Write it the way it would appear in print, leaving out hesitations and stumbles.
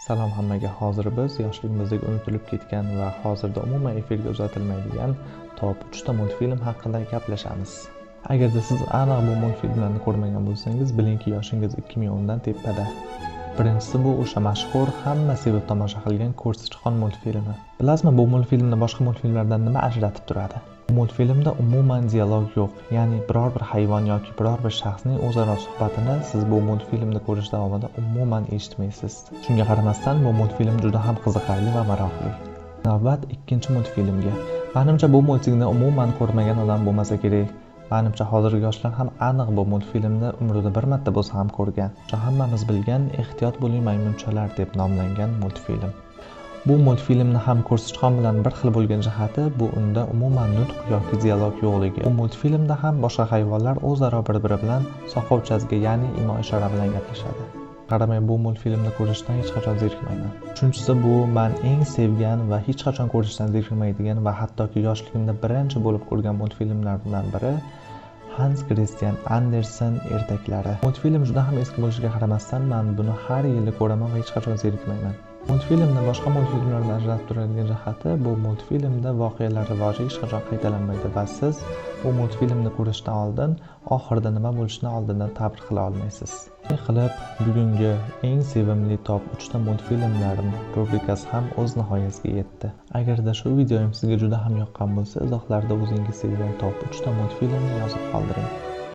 Salom hammaga. Hozir biz yoshligimizdagi unutilib ketgan va hozirda umuman efirga uzatilmaydigan top 3 ta multfilm haqida gaplashamiz. Agarda siz aniq bu multfilmlarni ko'rmagan bo'lsangiz, bilingki yoshingiz 2010 dan tepada. Birinchisi bu o'sha mashhur, hamma sevib tomosha qilgan Ko'r sichqon multfilmi. Bilasizmi, bu multfilmni boshqa multfilmlardan nima ajratib turadi? Bu multfilmda umuman dialog yo'q, ya'ni biror bir hayvon yoki biror bir shaxsning o'zaro suhbatini siz bu multfilmni ko'rish davomida umuman eshitmaysiz. Shunga qaramasdan bu multfilm juda ham qiziqarli va maroqli. Navbat ikkinchi multfilmga. Menimcha bu multfilmni umuman ko'rmagan odam bo'lmasa kerak. Menimcha hozirgi yoshlar ham aniq bu multfilmni umrida bir marta bo'lsa ham ko'rgan. Hammamiz bilgan Ehtiyot bo'ling maymunchalar deb nomlangan multfilm. Bu multfilmni ham Ko'r sichqon bilan bir xil bo'lgan jihati bu unda umuman nutq yoki dialog yo'qligi. Bu multfilmda ham boshqa hayvonlar o'zaro bir-biri bilan soqovchazga, ya'ni imo-ishora bilan gaplashadi. Qaramay, bu multfilmni ko'rishdan hech qachon zerikmayman. Uchinchisi bu men eng sevgan va hech qachon ko'rishdan zerikmaydigan va hattoki yoshligimda birinchi bo'lib ko'rgan multfilmlardan biri Hans Christian Andersen ertaklari. Multfilm juda ham eski bo'lishiga qaramasdan men buni har yili ko'raman va hech qachon zerikmayman. Multfilmni boshqa multfilmlardan ajratib turadigan jihati, bu multfilmda voqealar rivoji hech qachon qaytalanmaydi va siz bu multfilmni ko'rishdan oldin oxirida nima bo'lishini oldindan ta'bir qila olmaysiz. Shunday qilib, bugungi eng sevimli top 3 ta multfilmlarim rubrikasi ham o'z nihoyasiga yetdi. Agarda shu videoyim sizga juda ham yoqqan bo'lsa, izohlarda o'zingiz sevgan top 3 ta multfilmni yozib qoldiring.